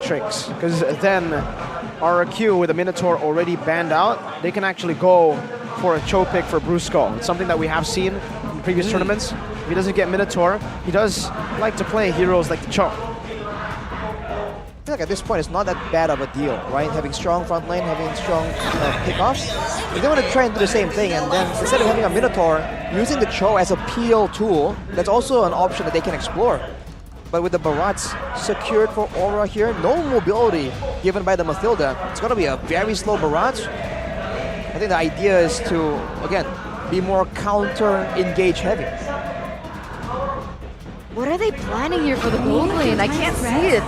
tricks, because then RRQ with a Minotaur already banned out, they can actually go for a Cho pick for Brusco. It's something that we have seen in previous tournaments. If he doesn't get Minotaur, he does like to play heroes like the Cho. I feel like at this point it's not that bad of a deal, right? Having strong front lane, having strong pickoffs. If they want to try and do the same thing, and then instead of having a Minotaur, using the Cho as a peel tool, that's also an option that they can explore. But with the Barats secured for Aura here, no mobility given by the Mathilda. It's going to be a very slow Barats. I think the idea is to, again, be more counter-engage heavy. What are they planning here for the gold lane? I can't see it.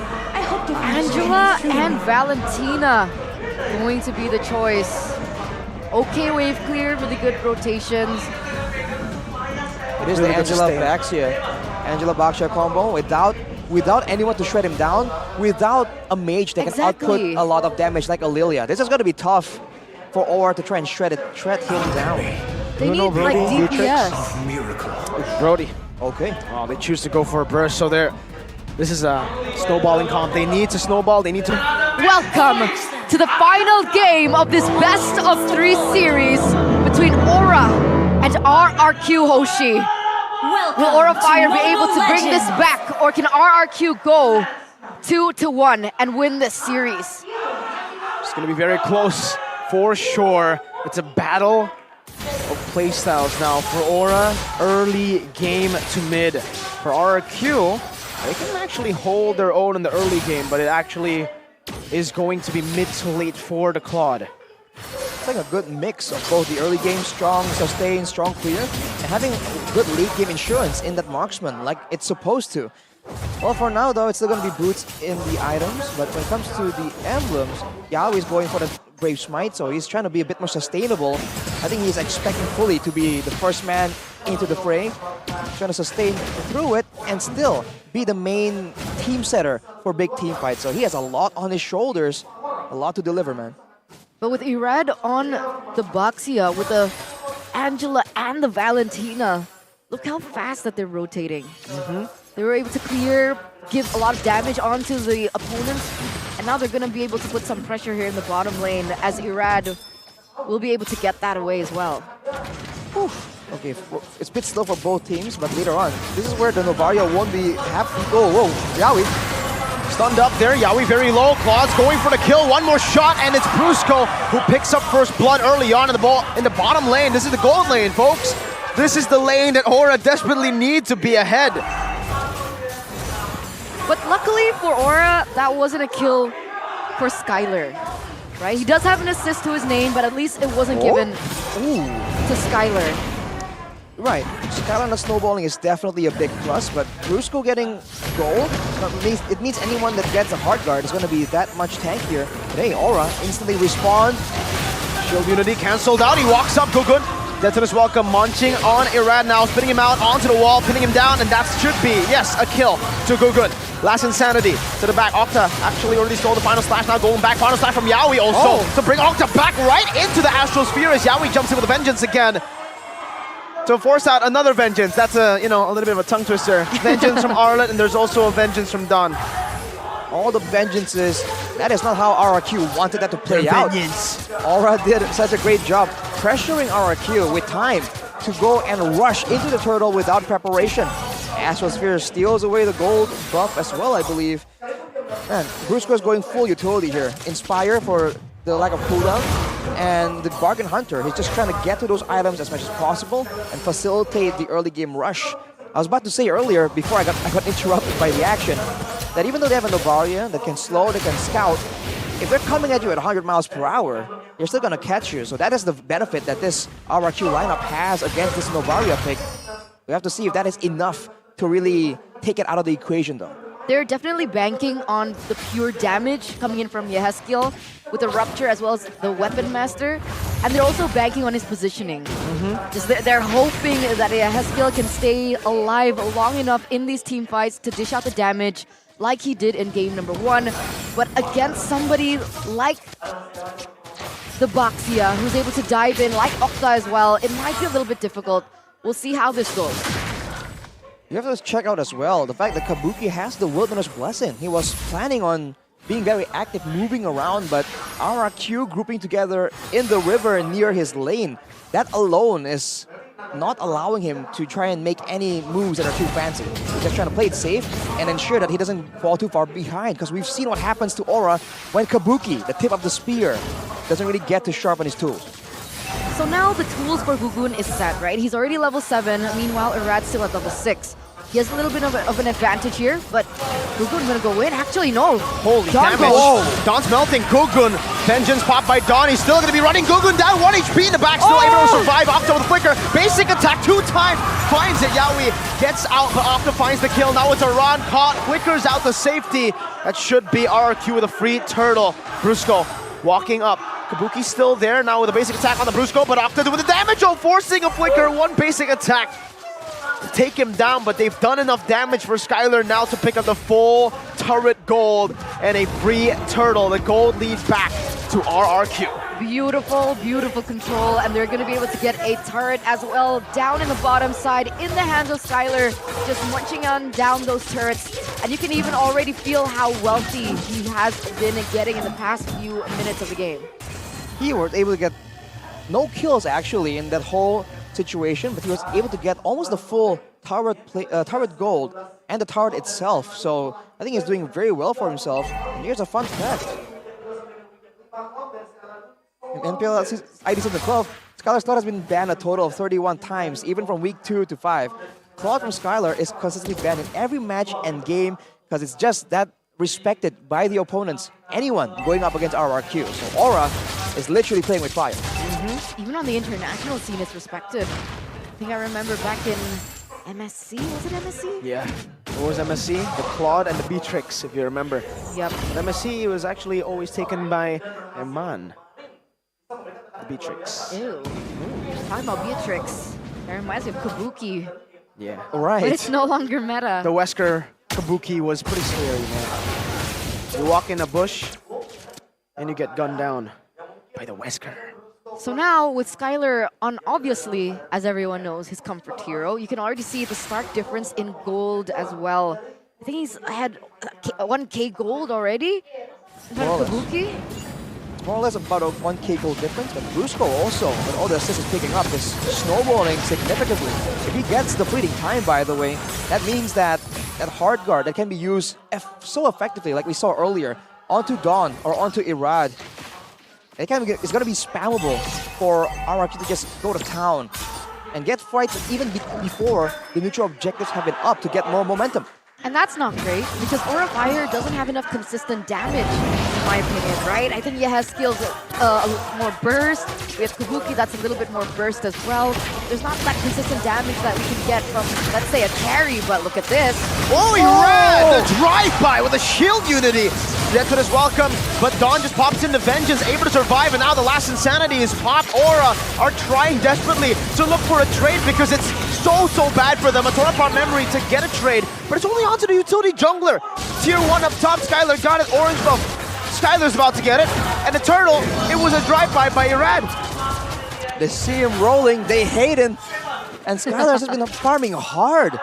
Angela and Valentina going to be the choice. Okay, wave clear, really good rotations. It is really the Angela Baxia combo without anyone to shred him down, without a mage that can output a lot of damage like Aurelia. This is going to be tough for Aura to try and shred him down. They need like DPS. Brody. Okay. Oh, they choose to go for a burst, so this is a snowballing comp. They need to snowball, they need to... Welcome to the final game of this best of 3 series between Aura and RRQ Hoshi. Will Aura Fire be able to bring this back, or can RRQ go 2-1 and win this series? It's going to be very close for sure. It's a battle of playstyles now for Aura. Early game to mid. For RRQ, they can actually hold their own in the early game, but it actually is going to be mid to late for the Claude. It's like a good mix of both the early game, strong sustain, strong clear, and having good late game insurance in that marksman like it's supposed to. Well, for now though, it's still going to be boots in the items, but when it comes to the emblems, Yao is going for the Brave Smite, so he's trying to be a bit more sustainable. I think he's expecting fully to be the first man into the fray, trying to sustain through it and still be the main team setter for big team fights. So he has a lot on his shoulders, a lot to deliver, man. But with Irad on the Baxia, with the Angela and the Valentina, look how fast that they're rotating. They were able to clear, give a lot of damage onto the opponents, and now they're going to be able to put some pressure here in the bottom lane as Irad will be able to get that away as well. Whew. Okay, it's a bit slow for both teams, but later on, this is where the Novaria won't be happy. Oh, whoa, Yawi. Stunned up there, Yawi very low. Claude's going for the kill. One more shot, and it's Brusco who picks up first blood early on in the bottom lane. This is the gold lane, folks. This is the lane that Aura desperately need to be ahead. But luckily for Aura, that wasn't a kill for Skylar, right? He does have an assist to his name, but at least it wasn't given to Skylar. Right, Skylar on the snowballing is definitely a big plus, but Brusco getting gold, it means anyone that gets a hard guard is going to be that much tankier. But hey, Aura instantly respawn. Shield Unity cancelled out, he walks up, Gugun. Detonus Welcome munching on Irad now, spinning him out onto the wall, pinning him down, and that should be, yes, a kill to Gugun. Last Insanity to the back. Octa actually already stole the final slash, now going back. Final slash from Yawi also to bring Octa back right into the Astral Sphere as Yawi jumps in with a vengeance again. To force out another vengeance. That's a little bit of a tongue twister. Vengeance from Arlet, and there's also a vengeance from Don. All the vengeances, that is not how RRQ wanted that to play out. Aura did such a great job pressuring RRQ with time to go and rush into the turtle without preparation. Astral Sphere steals away the gold buff as well, I believe. Man, Brusco is going full utility here. Inspire for the lack of cooldown, and the Bargain Hunter, he's just trying to get to those items as much as possible and facilitate the early game rush. I was about to say earlier, before I got interrupted by the action, that even though they have a Novaria that can slow, they can scout, if they're coming at you at 100 miles per hour, they're still going to catch you. So that is the benefit that this RRQ lineup has against this Novaria pick. We have to see if that is enough to really take it out of the equation though. They're definitely banking on the pure damage coming in from Yehezkiel with the Rupture as well as the Weapon Master. And they're also banking on his positioning. Just they're hoping that Yehezkiel can stay alive long enough in these team fights to dish out the damage like he did in game number 1. But against somebody like the Baxia, who's able to dive in, like Octa as well, it might be a little bit difficult. We'll see how this goes. You have to check out as well the fact that Kabuki has the Wilderness Blessing. He was planning on being very active, moving around, but RRQ grouping together in the river near his lane. That alone is not allowing him to try and make any moves that are too fancy. He's just trying to play it safe and ensure that he doesn't fall too far behind, because we've seen what happens to Aura when Kabuki, the tip of the spear, doesn't really get to sharpen his tools. So now the tools for Gugun is set, right? He's already level 7, meanwhile Irad's still at level 6. He has a little bit of an advantage here, but Gugun's gonna go in. Actually, no. Holy Dawn damage. goes. Dawn's melting. Gugun. Vengeance popped by Dawn. He's still gonna be running. Gugun down 1 HP in the back. Still able to survive. Octo with the flicker. Basic attack 2 times. Finds it. Yaoi gets out, but Octo finds the kill. Now it's a Ron caught. Flickers out the safety. That should be RRQ with a free turtle. Brusco walking up. Kabuki's still there now with a basic attack on the Brusco, but Octo doing the damage. Oh, forcing a flicker. 1 basic attack to take him down, but they've done enough damage for Skyler now to pick up the full turret gold and a free turtle. The gold leads back to RRQ. Beautiful, beautiful control, and they're going to be able to get a turret as well down in the bottom side in the hands of Skyler, just munching on down those turrets. And you can even already feel how wealthy he has been getting in the past few minutes of the game. He was able to get no kills actually in that whole situation, but he was able to get almost the full turret gold and the turret itself. So I think he's doing very well for himself. And here's a fun fact. In MPL ID 12, Skylar's Claw has been banned a total of 31 times, even from week 2 to 5. Claw from Skylar is consistently banned in every match and game because it's just that respected by the opponents, anyone going up against RRQ. So Aura is literally playing with fire. Even on the international scene, it's respected. I think I remember back in MSC, was it MSC? Yeah, it was MSC, the Claude and the Beatrix, if you remember. Yep. But MSC was actually always taken by Herman. The Beatrix. Ew. Talking about Beatrix. That reminds me of Kabuki. Yeah. Right. But it's no longer meta. The Wesker Kabuki was pretty scary, man. You walk in a bush and you get gunned down by the Wesker. So now with Skyler on, obviously, as everyone knows, his comfort hero, you can already see the stark difference in gold as well. I think he's had 1k gold already. More or less. Kabuki. More or less about a 1k gold difference, but Brusco also, with all the assists he's picking up, is snowballing significantly. If he gets the fleeting time, by the way, that means that that hard guard that can be used so effectively, like we saw earlier, onto Dawn or onto Irad, it's going to be spammable for RRQ to just go to town and get fights even before the neutral objectives have been up to get more momentum. And that's not great, because Aura Fire doesn't have enough consistent damage, in my opinion, right? I think he has skills a little more burst. We have Kabuki that's a little bit more burst as well. There's not that consistent damage that we can get from, let's say, a carry, but look at this. Oh, he ran! The drive-by with a shield unity. Death is welcome, but Dawn just pops into Vengeance, able to survive, and now the last Insanity is popped. Aura are trying desperately to look for a trade because it's so bad for them. A torn apart memory to get a trade, but it's only onto the utility jungler. Tier 1 up top, Skylar got it, orange buff. Skylar's about to get it, and the turtle, it was a drive-by by Irad. They see him rolling, they hate him, and Skylar has been farming hard.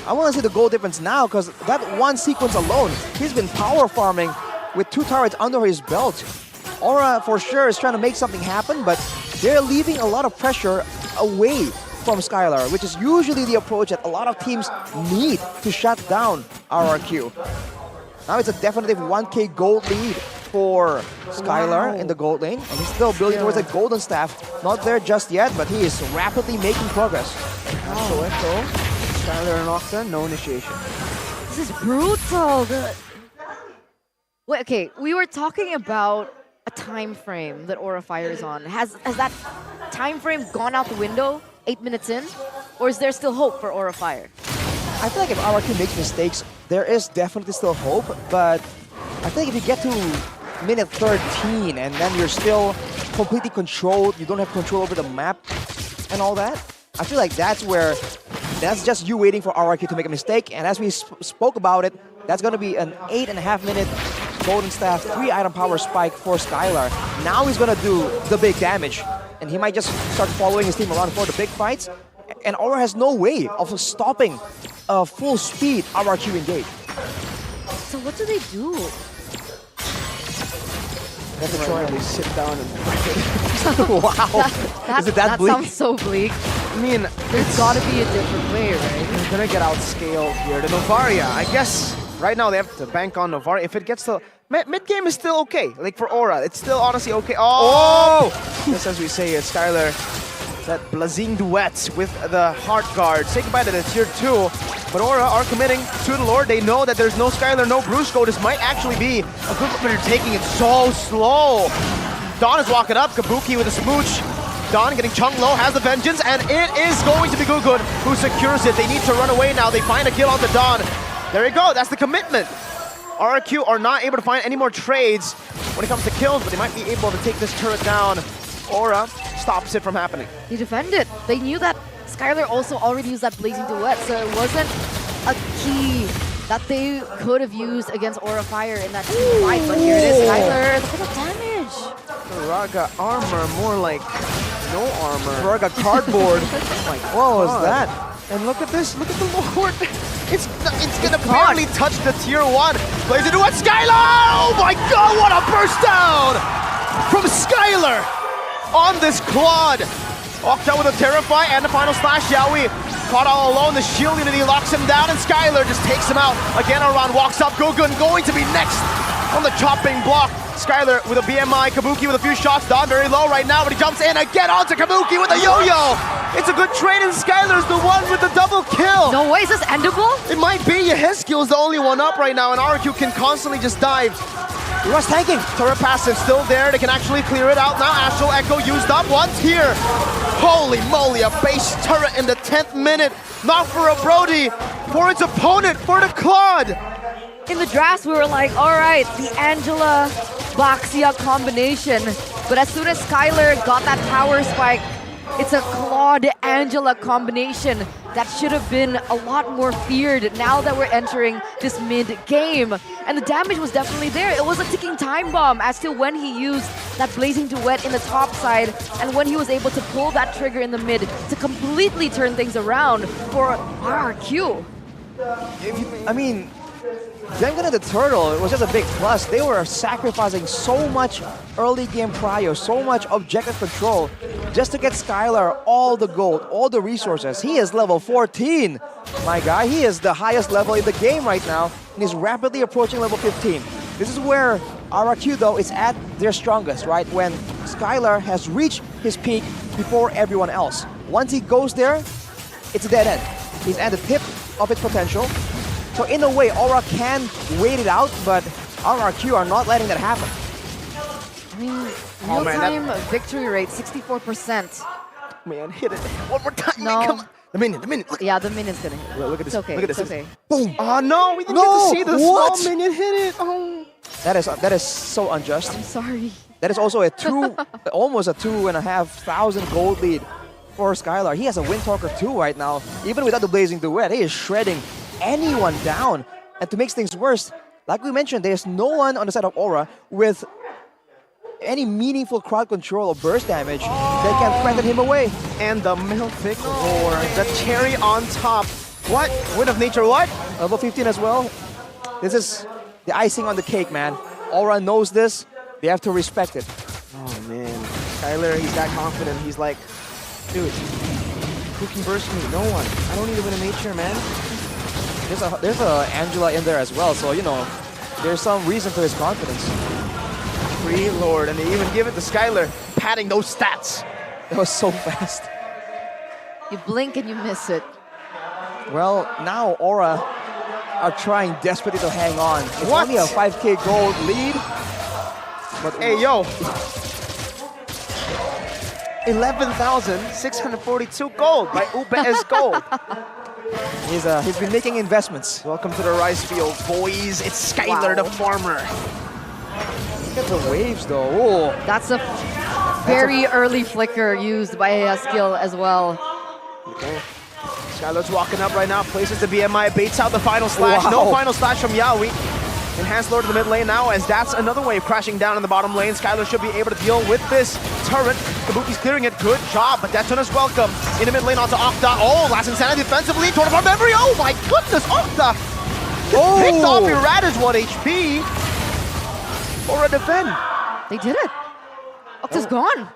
I want to see the goal difference now, because that one sequence alone, he's been power farming with 2 turrets under his belt. Aura, for sure, is trying to make something happen, but they're leaving a lot of pressure away from Skylar, which is usually the approach that a lot of teams need to shut down RRQ. Now it's a definitive 1k gold lead for Skylar in the gold lane, and he's still building towards a golden staff. Not there just yet, but he is rapidly making progress. So Echo, Skylar and Octa, no initiation. This is brutal. Wait, okay, we were talking about a time frame that Aura Fire is on. Has that time frame gone out the window 8 minutes in? Or is there still hope for Aura Fire? I feel like if RRQ makes mistakes, there is definitely still hope, but I think if you get to minute 13 and then you're still completely controlled, you don't have control over the map and all that, I feel like that's just you waiting for RRQ to make a mistake, and as we spoke about it, that's going to be an 8.5 minute golden staff 3-item power spike for Skylar. Now he's going to do the big damage, and he might just start following his team around for the big fights, and Aura has no way of stopping a full speed RRQ engage. So what do they do? That's a try. They sit down and Wow. Is it that bleak? sounds so bleak. I mean, There's got to be a different way, right? they're gonna get outscaled here. The Novaria, I guess right now they have to bank on Novaria. If it gets to mid game is still okay. Like for Aura, it's still honestly okay. Oh! Just as we say it, Skyler, that blazing duet with the Heart Guard. Say goodbye to the tier 2. But Aura are committing to the Lord. They know that there's no Skyler, no Brusco. This might actually be a good one, but they're taking it so slow. Dawn is walking up. Kabuki with a smooch. Dawn getting Chung low, has the vengeance, and it is going to be Gugun who secures it. They need to run away now. They find a kill onto Dawn. There you go. That's the commitment. RRQ are not able to find any more trades when it comes to kills, but they might be able to take this turret down. Aura stops it from happening. They defended. They knew that Skyler also already used that Blazing Duet, so it wasn't a key that they could have used against Aura Fire in that team fight. But here it is, Skyler. Look at the damage. Raga armor, more like no armor. Raga cardboard. Oh my What was God. that? And look at this, look at the Lord. It's gonna barely touch the tier 1. Plays into what? Skylar! Oh my God, what a burst down from Skylar on this Claude. Walked out with a Terrify and the final slash, Yaoi. Caught all alone, the shield unity locks him down, and Skylar just takes him out. Again, around walks up, Gugun going to be next on the chopping block. Skylar with a BMI, Kabuki with a few shots, Dawn very low right now, but he jumps in again onto Kabuki with a yo-yo. It's a good trade, and Skylar's the one with the double kill. No way, is this endable? It might be. Yehezkiel's the only one up right now, and RRQ can constantly just dive. Rush tanking. Turret passive still there. They can actually clear it out now. Astral Echo used up once here. Holy moly, a base turret in the 10th minute. Not for a Brody, for its opponent, for the Claude. In the drafts, we were like, all right, the Angela Baxia combination. But as soon as Skylar got that power spike, it's a Claude Angela combination that should have been a lot more feared now that we're entering this mid game. And the damage was definitely there. It was a ticking time bomb as to when he used that Blazing Duet in the top side and when he was able to pull that trigger in the mid to completely turn things around for RRQ. I mean, Jenga the Turtle, it was just a big plus. They were sacrificing so much early game prio, so much objective control just to get Skylar all the gold, all the resources. He is level 14, my guy. He is the highest level in the game right now, and he's rapidly approaching level 15. This is where RRQ, though, is at their strongest, right? When Skylar has reached his peak before everyone else. Once he goes there, it's a dead end. He's at the tip of its potential. So in a way, Aura can wait it out, but RRQ are not letting that happen. I mean, Oh, man, real-time victory rate, 64%. Man, hit it one more time. No. Come on. The minion. Look, Yeah, the minion's gonna hit. look at this. It's okay, Look at this. it's okay. Boom! Oh no, we didn't No, get to see the what? small minion hit it. Oh. That is so unjust. I'm sorry. That is also a almost a 2,500 gold lead for Skylar. He has a Windtalker 2 right now. Even without the Blazing Duet, he is shredding anyone down. And to make things worse, like we mentioned, there's no one on the side of Aura with any meaningful crowd control or burst damage that can threaten him away. And the Mythic Roar, the cherry on top. What? Wind of Nature, what? Level 15 as well. This is the icing on the cake, man. Aura knows this. They have to respect it. Oh man, Skylar, he's that confident. He's like, dude, who can burst me? No one. I don't need a Wind of Nature, man. There's a Angela in there as well, so you know, there's some reason to his confidence. Free Lord, and they even give it to Skylar, padding those stats. That was so fast. You blink and you miss it. Well, now Aura are trying desperately to hang on. It's What? only a 5k gold lead. But Hey, yo. 11,642 gold by UBS Gold. he's been making investments. Welcome to the rice field, boys. It's Skylar Wow. the farmer. Look at the waves though. Oh, That's a very early flicker used by Haskill as well. Okay. Skylar's walking up right now, places the BMI, baits out the final slash. Wow. No final slash from Yaoi. Enhanced Lord to the mid lane now, as that's another wave crashing down in the bottom lane. Skylar should be able to deal with this turret. Kabuki's clearing it. Good job, but Detona's welcome. In the mid lane onto Octa. Oh, last insanity defensively. Toward our memory. Oh my goodness, Octa! Oh. Picked off Irada's 1 HP. Or a defend. They did it. Octa's gone.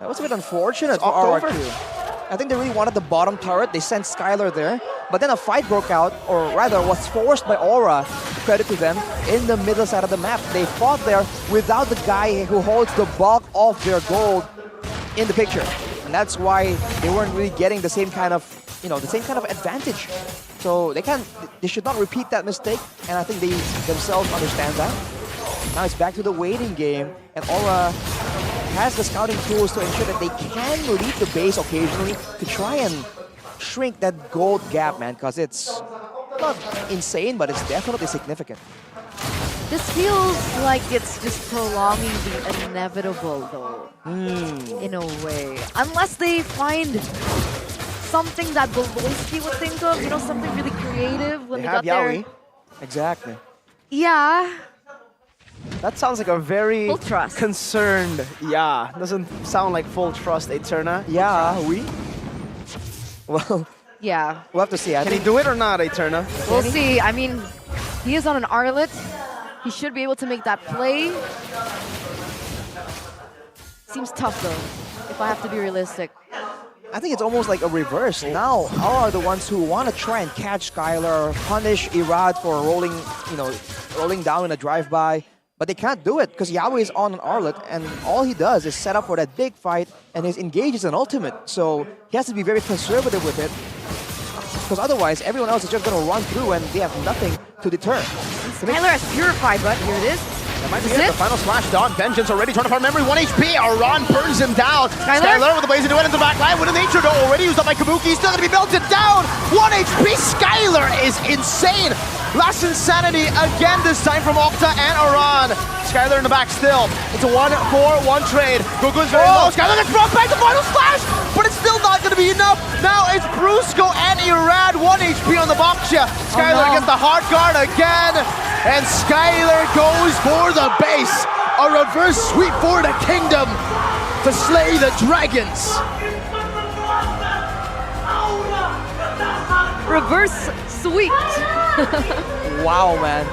That was a bit unfortunate for Octa RRQ. I think they really wanted the bottom turret. They sent Skylar there. But then a fight broke out, or rather was forced by Aura, credit to them, in the middle side of the map. They fought there without the guy who holds the bulk of their gold in the picture. And that's why they weren't really getting the same kind of, the same kind of advantage. So they should not repeat that mistake, and I think they themselves understand that. Now it's back to the waiting game, and Aura has the scouting tools to ensure that they can leave the base occasionally to try and shrink that gold gap, man, because it's not insane, but it's definitely significant. This feels like it's just prolonging the inevitable, though, in a way. Unless they find something that Bolonsky would think of, something really creative when they got there. Exactly. Yeah. That sounds like a very Full trust. concerned, yeah. Doesn't sound like full trust, Eterna. Yeah, Well, Yeah. we'll have to see. Can he do it or not, Eterna? We'll see. I mean, he is on an Arlet. He should be able to make that play. Seems tough, though, if I have to be realistic. I think it's almost like a reverse. Now, Aura are the ones who want to try and catch Skylar, punish Irad for rolling down in a drive-by. But they can't do it because Yahweh is on an Arlet, and all he does is set up for that big fight, and his engage is an ultimate. So he has to be very conservative with it, because otherwise everyone else is just going to run through and they have nothing to deter. Skylar has purified, but here it is. That might be Is it. it? The final splash done. Vengeance already trying to farm memory. 1 HP. Aran burns him down. Skylar with the blazing duet into the back line. With a nature though already used up by Kabuki. Still going to be melted down. 1 HP. Skylar is insane. Last Insanity again, this time from Octa and Aran. Skylar in the back still. It's a 1-4-1 trade. Gugun's very low. Skylar gets brought back the final splash, but it's still not going to be enough. Now it's Brusco and Irad. 1 HP on the Baksha. Skylar gets the hard guard again. And Skylar goes for the base. A reverse sweep for the kingdom to slay the dragons. Reverse sweep. Wow, man.